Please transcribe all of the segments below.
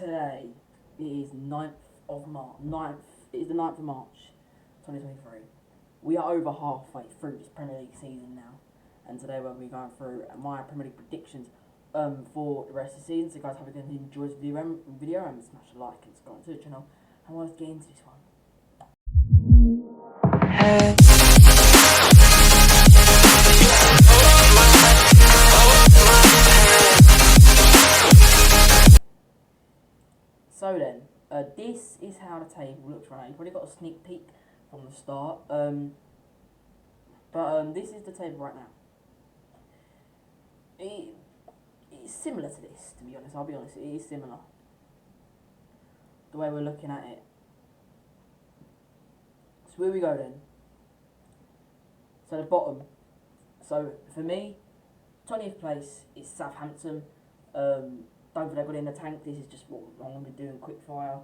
Today is 9th of March. It is the 9th of March, 2023. We are over halfway through this Premier League season now, and today we'll be going through my Premier League predictions for the rest of the season. So, guys, hope you enjoy this video and smash a like and subscribe to the channel. And let's get into this one. So then, this is how the table looks right now. You've probably got a sneak peek from the start, but this is the table right now. It's similar to this, to be honest. I'll be honest, it is similar. The way we're looking at it. So where we go then. So the bottom. So for me, 20th place is Southampton. Don't think they've got it in the tank. This is just what I'm going to be doing quick fire.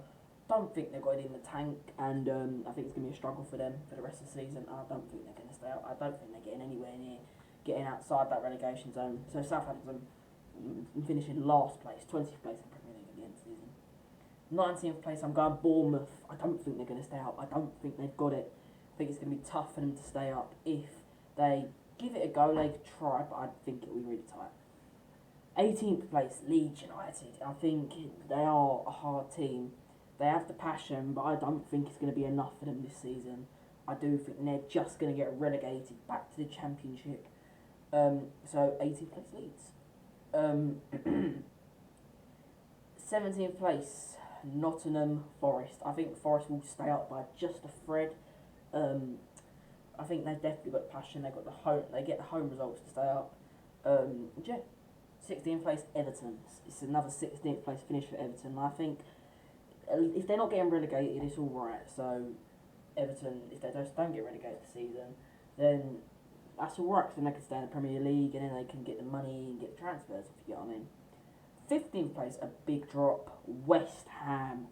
Don't think they've got it in the tank, and I think it's going to be a struggle for them for the rest of the season. I don't think they're going to stay out. I don't think they're getting anywhere near getting outside that relegation zone. So Southampton finishing last place, 20th place in the Premier League at the end of the season. 19th place, I'm going Bournemouth. I don't think they're going to stay out. I don't think they've got it. I think it's going to be tough for them to stay up. If they give it a go, they could try, but I think it will be really tight. 18th place, Leeds United. I think they are a hard team. They have the passion, but I don't think it's going to be enough for them this season. I do think they're just going to get relegated back to the Championship. So 18th place, Leeds. 17th place, Nottingham Forest. I think Forest will stay up by just a thread. I think they've definitely got passion. They got the home. They get the home results to stay up. Yeah. 16th place, Everton. It's another 16th place finish for Everton. I think if they're not getting relegated, it's all right. So Everton, if they just don't get relegated this season, then that's all right. Then they can stay in the Premier League, and then they can get the money and get the transfers. If you get what I mean. 15th place, a big drop, West Ham.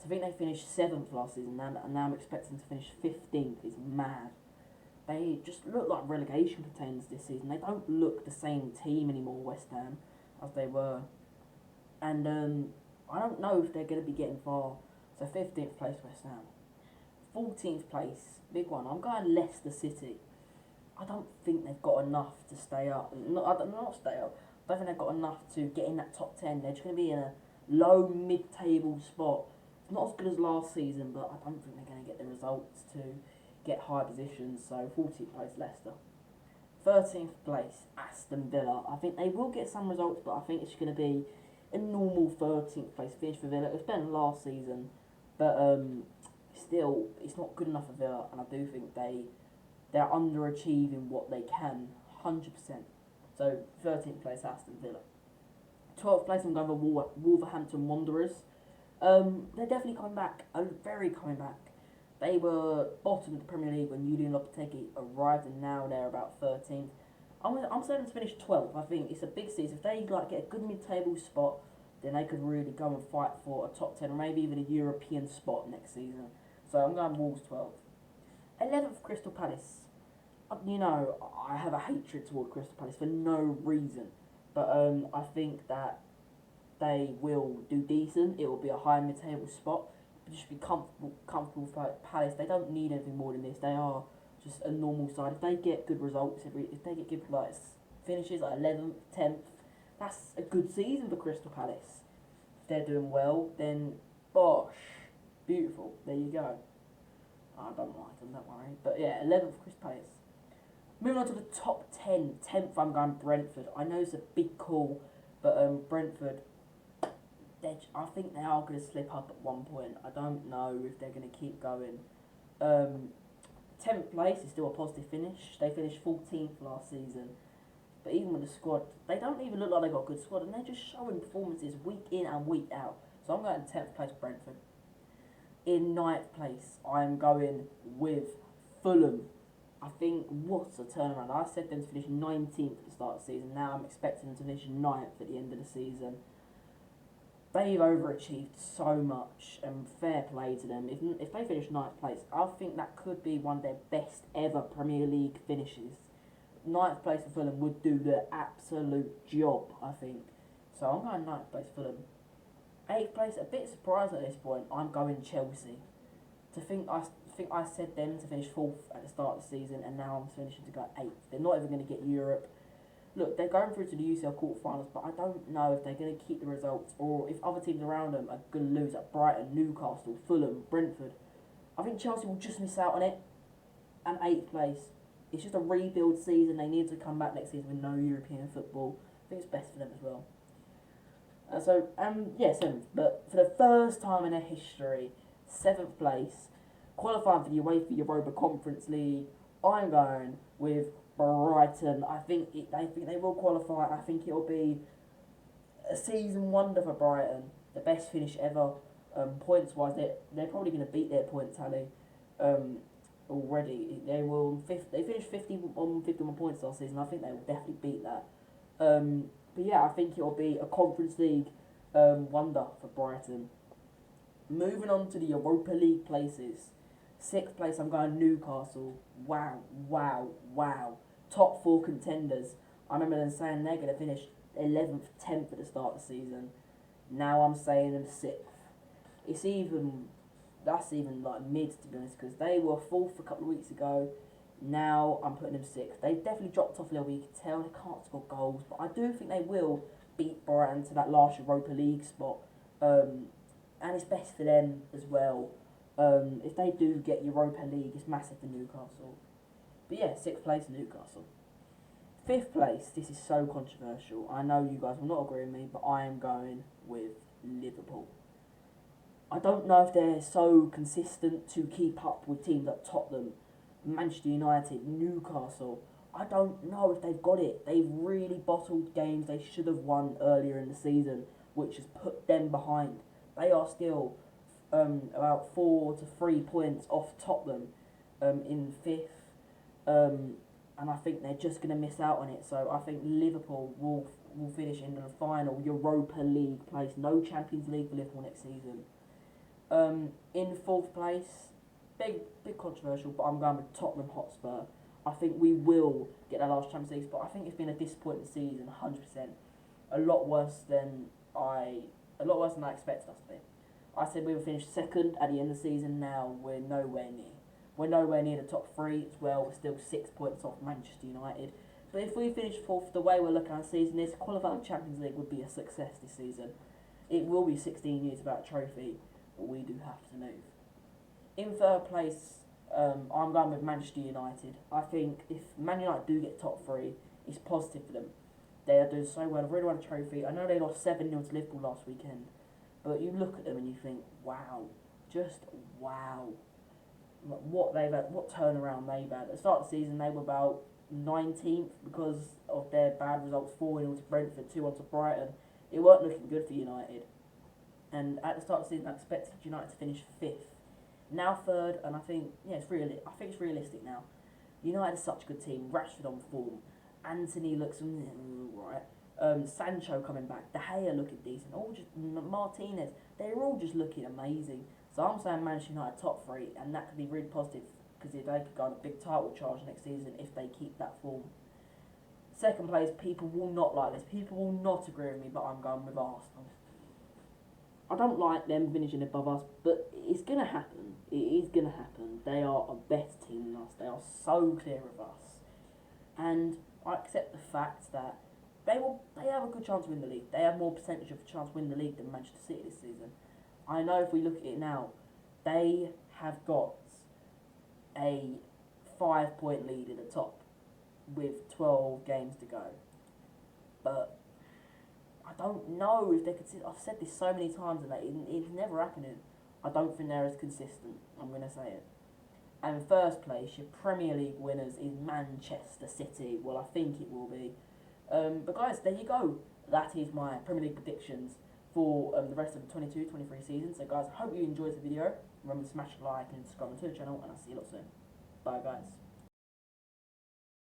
To think they finished 7th last season, and now I'm expecting to finish 15th is mad. They just look like relegation contenders this season. They don't look the same team anymore, West Ham, as they were. And I don't know if they're going to be getting far. So 15th place, West Ham. 14th place, big one. I'm going Leicester City. I don't think they've got enough to stay up. Not stay up. I don't think they've got enough to get in that top 10. They're just going to be in a low mid-table spot. It's not as good as last season, but I don't think they're going to get the results to get high positions. So 14th place, Leicester. 13th place, Aston Villa. I think they will get some results, but I think it's going to be a normal 13th place finish for Villa. It was better than last season, but still, it's not good enough for Villa, and I do think they're underachieving what they can, 100%. So 13th place, Aston Villa. 12th place, I'm going for Wolverhampton Wanderers. They're definitely coming back, very coming back. They were bottom of the Premier League when Julian Lopetegui arrived, and now they're about 13th. I'm saying them to finish 12th. I think it's a big season. If they get a good mid-table spot, then they could really go and fight for a top 10, or maybe even a European spot next season. So I'm going Wolves 12th. 11th, Crystal Palace. You know, I have a hatred toward Crystal Palace for no reason, but I think that they will do decent. It will be a high mid-table spot. Just be comfortable for Palace. They don't need anything more than this. They are just a normal side. If they get good results, if they get good finishes like 11th, 10th, that's a good season for Crystal Palace. If they're doing well, then bosh, beautiful. There you go. I don't like them, don't worry. But yeah, 11th, Crystal Palace. Moving on to the top 10. 10th, I'm going Brentford. I know it's a big call, but Brentford, I think they are going to slip up at one point. I don't know if they're going to keep going. 10th place is still a positive finish. They finished 14th last season. But even with the squad, they don't even look like they've got a good squad. And they're just showing performances week in and week out. So I'm going 10th place, Brentford. In 9th place, I'm going with Fulham. I think, what's a turnaround? I said them to finish 19th at the start of the season. Now I'm expecting them to finish 9th at the end of the season. They've overachieved so much, and fair play to them. If they finish 9th place, I think that could be one of their best ever Premier League finishes. 9th place for Fulham would do the absolute job, I think. So I'm going 9th place Fulham. 8th place, a bit surprised at this point. I'm going Chelsea. To think I said them to finish 4th at the start of the season, and now I'm finishing to go 8th. They're not even going to get Europe. Look, they're going through to the UCL quarterfinals, but I don't know if they're going to keep the results or if other teams around them are going to lose at Brighton, Newcastle, Fulham, Brentford. I think Chelsea will just miss out on it. And 8th place. It's just a rebuild season. They need to come back next season with no European football. I think it's best for them as well. Yeah, 7th. But for the first time in their history, 7th place, qualifying for the UEFA Europa Conference League, I'm going with Brighton. I think they will qualify. I think it'll be a season wonder for Brighton. The best finish ever. Points wise, they're probably going to beat their point tally. Already, they finished 51 points last season. I think they will definitely beat that. But yeah, I think it'll be a Conference League wonder for Brighton. Moving on to the Europa League places. 6th place, I'm going Newcastle. Wow. Top 4 contenders. I remember them saying they're going to finish 11th, 10th at the start of the season. Now I'm saying them 6th. That's even like mid, to be honest, because they were 4th a couple of weeks ago. Now I'm putting them 6th. They definitely dropped off a little bit. You can tell they can't score goals, but I do think they will beat Brighton to that last Europa League spot. And it's best for them as well. If they do get Europa League, it's massive for Newcastle. But yeah, 6th place Newcastle. 5th place, this is so controversial. I know you guys will not agree with me, but I am going with Liverpool. I don't know if they're so consistent to keep up with teams like Tottenham, Manchester United, Newcastle. I don't know if they've got it. They've really bottled games they should have won earlier in the season, which has put them behind. They are still about 4 to 3 points off Tottenham in 5th. And I think they're just going to miss out on it. So I think Liverpool will finish in the final Europa League place. No Champions League for Liverpool next season. In 4th place, big controversial, but I'm going with Tottenham Hotspur. I think we will get that last Champions League spot. I think it's been a disappointing season, 100%. A lot worse than I expected us to be. I said we would finish 2nd at the end of the season. Now we're nowhere near. We're nowhere near the top 3 as well. We're still 6 points off Manchester United. But if we finish 4th, the way we're looking at the season is qualifying for Champions League would be a success this season. It will be 16 years without a trophy, but we do have to move. In 3rd place, I'm going with Manchester United. I think if Man United do get top 3, it's positive for them. They are doing so well. I've really won a trophy. I know they lost 7-0 to Liverpool last weekend, but you look at them and you think, wow, just wow. What turnaround they've had. At the start of the season, they were about 19th because of their bad results, 4-0 to Brentford, 2-1 to Brighton. It weren't looking good for United. And at the start of the season, I expected United to finish 5th. Now 3rd, and I think it's realistic now. United is such a good team. Rashford on form. Anthony looks right. Sancho coming back. De Gea looking decent. All just Martinez. They're all just looking amazing. So I'm saying Manchester United top 3, and that could be really positive because if they could go on a big title charge next season if they keep that form. 2nd place, people will not like this. People will not agree with me, but I'm going with Arsenal. I don't like them finishing above us, but it's going to happen. It is going to happen. They are a better team than us. They are so clear of us. And I accept the fact that they have a good chance to win the league. They have more percentage of a chance to win the league than Manchester City this season. I know if we look at it now, they have got a 5-point lead at the top with 12 games to go. But I don't know if they could. I've said this so many times and it's never happening. I don't think they're as consistent. I'm going to say it. And in 1st place, your Premier League winners is Manchester City. Well, I think it will be. But guys, there you go. That is my Premier League predictions for the rest of the 22-23 season. So guys, I hope you enjoyed the video. Remember to smash the like and subscribe to the channel, and I'll see you lot soon. Bye guys.